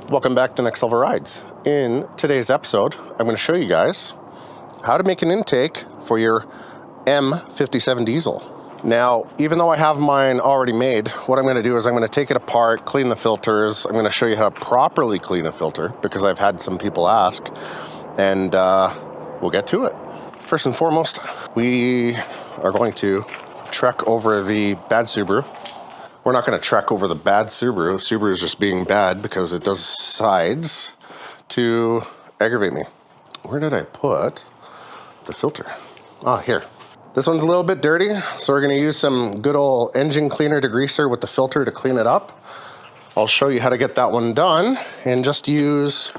Welcome back to Next Level Rides. In today's episode, I'm going to show you guys how to make an intake for your M57 Diesel. Now, even though I have mine already made, what I'm going to do is I'm going to take it apart, clean the filters. I'm going to show you how to properly clean a filter because I've had some people ask, and we'll get to it. First and foremost, we are going to trek over the bad Subaru. We're not going to trek over the bad Subaru. Subaru is just being bad because it does sides to aggravate me. Where did I put the filter? Ah, here. This one's a little bit dirty, so we're going to use some good old engine cleaner degreaser with the filter to clean it up. I'll show you how to get that one done and just use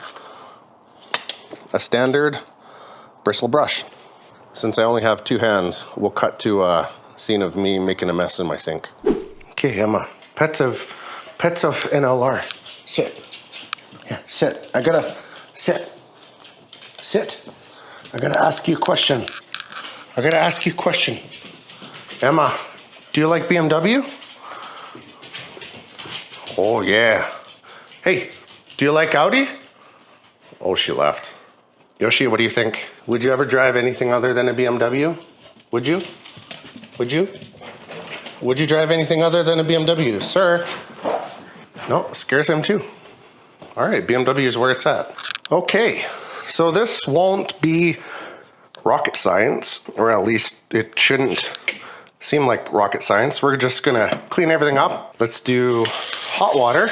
a standard bristle brush. Since I only have two hands, we'll cut to a scene of me making a mess in my sink. Okay, Emma, pets of NLR. Sit. Yeah, sit. I gotta sit. Sit. I gotta ask you a question. Emma, do you like BMW? Oh, yeah. Hey, do you like Audi? Oh, she left. Yoshi, what do you think? Would you ever drive anything other than a BMW? Would you? Would you drive anything other than a BMW, sir? No, scares him too. All right, BMW is where it's at. Okay, so this won't be rocket science, or at least it shouldn't seem like rocket science. We're just gonna clean everything up. Let's do hot water.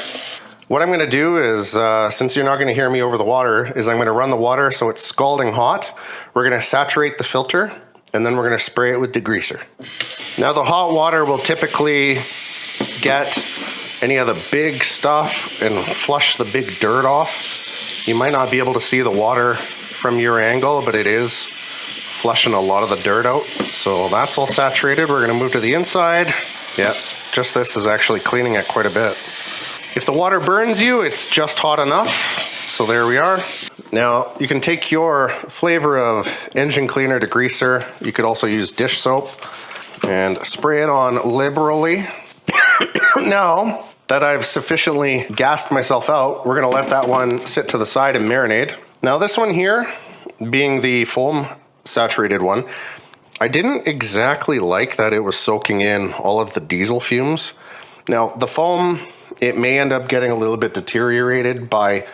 What I'm gonna do is, since you're not gonna hear me over the water, is I'm gonna run the water so it's scalding hot. We're gonna saturate the filter, and then we're gonna spray it with degreaser. Now the hot water will typically get any of the big stuff and flush the big dirt off. You might not be able to see the water from your angle, but it is flushing a lot of the dirt out. So that's all saturated. We're gonna move to the inside. Yeah, just this is actually cleaning it quite a bit. If the water burns you, it's just hot enough. So there we are. Now you can take your flavor of engine cleaner degreaser. You could also use dish soap and spray it on liberally. Now that I've sufficiently gassed myself out, we're gonna let that one sit to the side and marinate. Now this one here, being the foam saturated one, I didn't exactly like that it was soaking in all of the diesel fumes. Now the foam, it may end up getting a little bit deteriorated by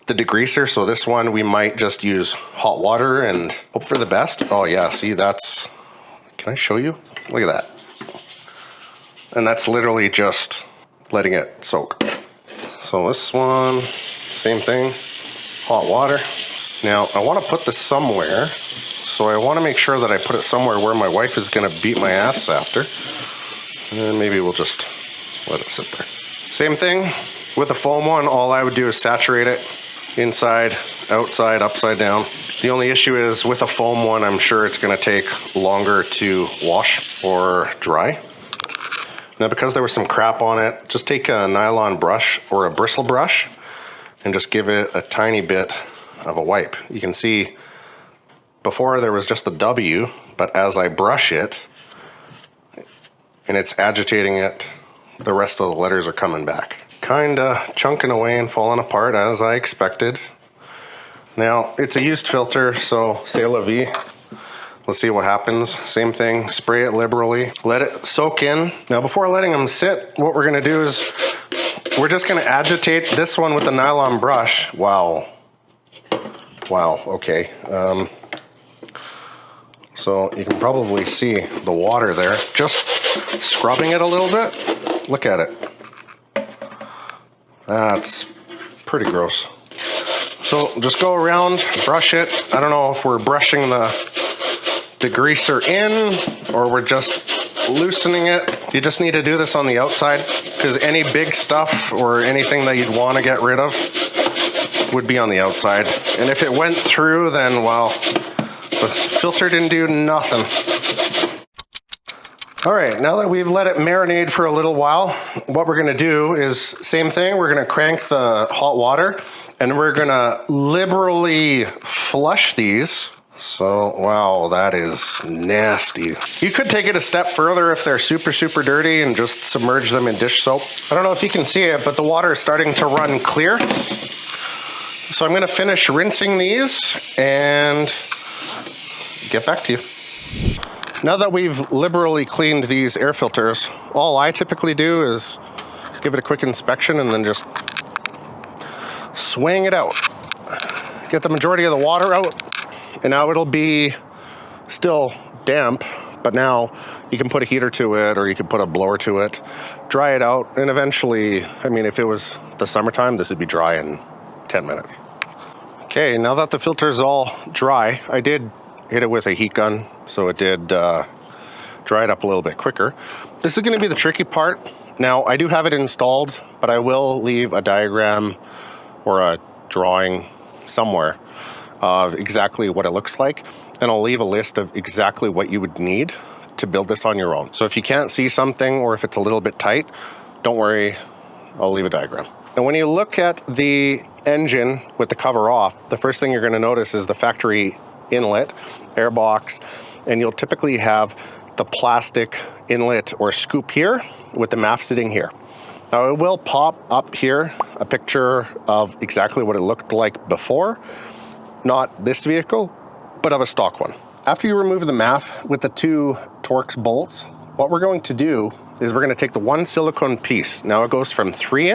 the degreaser, so this one we might just use hot water and hope for the best. Oh yeah, see, that's, can I show you? Look at that. And that's literally just letting it soak. So this one, same thing, hot water. Now I want to put this somewhere, so I want to make sure that I put it somewhere where my wife is going to beat my ass after. And then maybe we'll just let it sit there. Same thing with the foam one, all I would do is saturate it inside, outside, upside down. The only issue is with a foam one, I'm sure it's gonna take longer to wash or dry. Now because there was some crap on it, just take a nylon brush or a bristle brush and just give it a tiny bit of a wipe. You can see before there was just the W, but as I brush it and it's agitating it, the rest of the letters are coming back. Kinda chunking away and falling apart as I expected. Now, it's a used filter, so c'est la vie. Let's see what happens. Same thing, spray it liberally, let it soak in. Now, before letting them sit, what we're gonna do is we're just gonna agitate this one with the nylon brush. Wow, okay. So you can probably see the water there. Just scrubbing it a little bit. Look at it. That's pretty gross. So just go around, brush it. I don't know if we're brushing the degreaser in or we're just loosening it. You just need to do this on the outside because any big stuff or anything that you'd want to get rid of would be on the outside. And if it went through, then well, the filter didn't do nothing. All right, now that we've let it marinate for a little while, what we're gonna do is same thing. We're gonna crank the hot water and we're gonna liberally flush these. So, wow, that is nasty. You could take it a step further if they're super, super dirty and just submerge them in dish soap. I don't know if you can see it, but the water is starting to run clear. So I'm gonna finish rinsing these and get back to you. Now that we've liberally cleaned these air filters, all I typically do is give it a quick inspection and then just swing it out. Get the majority of the water out, and now it'll be still damp, but now you can put a heater to it or you can put a blower to it, dry it out, and eventually, I mean, if it was the summertime, this would be dry in 10 minutes. Okay, now that the filter is all dry, I did hit it with a heat gun, so it did dry it up a little bit quicker. This is going to be the tricky part. Now, I do have it installed, but I will leave a diagram or a drawing somewhere of exactly what it looks like, and I'll leave a list of exactly what you would need to build this on your own. So if you can't see something or if it's a little bit tight, don't worry, I'll leave a diagram. And when you look at the engine with the cover off, the first thing you're going to notice is the factory inlet, air box, and you'll typically have the plastic inlet or scoop here with the MAF sitting here. Now it will pop up here a picture of exactly what it looked like before, not this vehicle, but of a stock one. After you remove the MAF with the 2 Torx bolts, what we're going to do is we're going to take the one silicone piece. Now it goes from 3"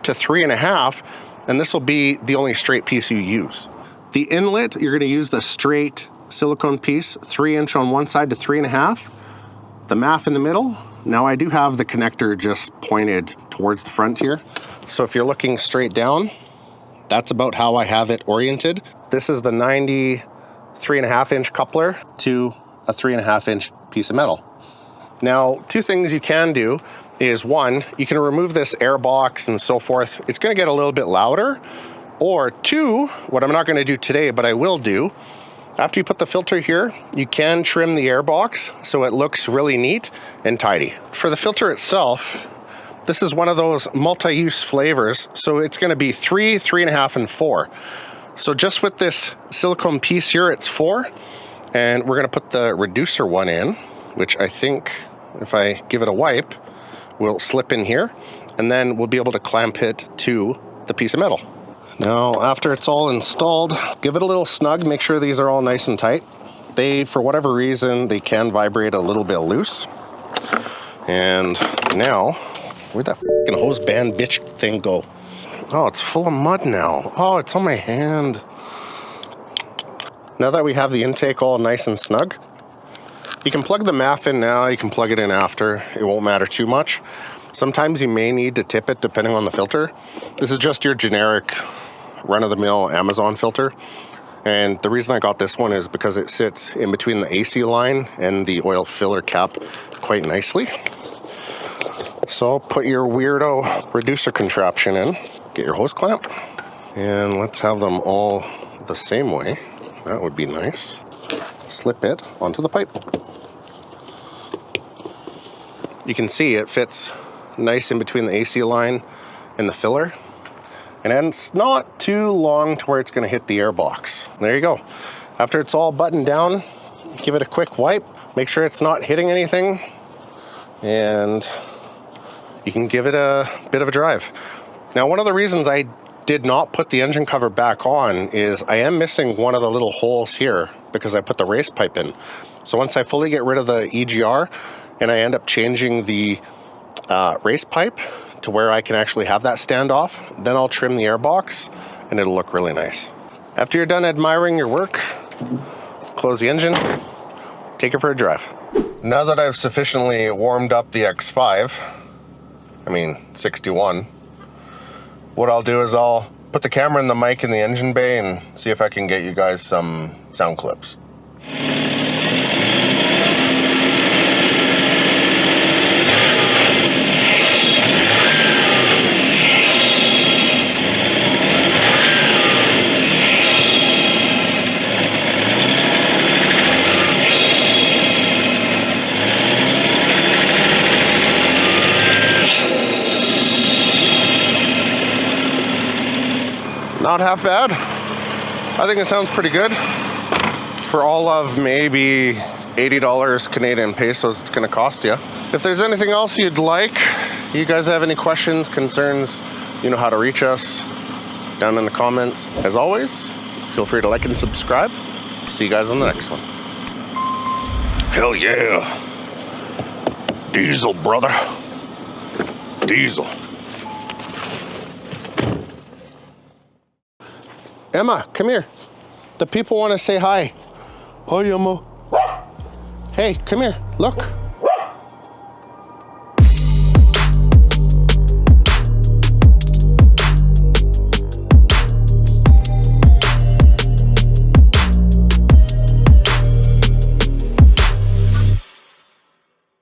to 3.5, and this will be the only straight piece you use. The inlet, you're going to use the straight silicone piece, 3" on one side to 3.5. The MAF in the middle. Now I do have the connector just pointed towards the front here. So if you're looking straight down, that's about how I have it oriented. This is the 90 3.5" coupler to a 3.5" piece of metal. Now, 2 things you can do is, 1, you can remove this air box and so forth. It's going to get a little bit louder. Or 2, what I'm not going to do today, but I will do, after you put the filter here, you can trim the air box so it looks really neat and tidy. For the filter itself, this is one of those multi-use flavors, so it's going to be 3, 3.5, and 4. So just with this silicone piece here, it's 4, and we're going to put the reducer one in, which I think if I give it a wipe, will slip in here, and then we'll be able to clamp it to the piece of metal. Now, after it's all installed, give it a little snug, make sure these are all nice and tight. They, for whatever reason, they can vibrate a little bit loose. And now, where'd that fucking hose band bitch thing go? Oh, it's full of mud now. Oh, it's on my hand. Now that we have the intake all nice and snug, you can plug the MAF in now, you can plug it in after. It won't matter too much. Sometimes you may need to tip it depending on the filter. This is just your generic run-of-the-mill Amazon filter. And the reason I got this one is because it sits in between the AC line and the oil filler cap quite nicely. So put your weirdo reducer contraption in, get your hose clamp, and let's have them all the same way. That would be nice. Slip it onto the pipe. You can see it fits nice in between the AC line and the filler, and then it's not too long to where it's going to hit the air box. There you go. After it's all buttoned down, give it a quick wipe, make sure it's not hitting anything, and you can give it a bit of a drive. Now, one of the reasons I did not put the engine cover back on is I am missing one of the little holes here because I put the race pipe in. So once I fully get rid of the EGR and I end up changing the race pipe to where I can actually have that stand off, then I'll trim the air box and it'll look really nice. After you're done admiring your work, close the engine, take it for a drive. Now that I've sufficiently warmed up the X5, 61, what I'll do is I'll put the camera and the mic in the engine bay and see if I can get you guys some sound clips. Not half bad. I think it sounds pretty good. For all of maybe $80 Canadian pesos it's gonna cost you. If there's anything else you'd like, you guys have any questions, concerns, you know how to reach us. down in the comments. As always, feel free to like and subscribe. See you guys on the next one. Hell yeah. Diesel, brother. Diesel. Emma, come here. The people want to say hi. Hi, Emma. Hey, come here. Look.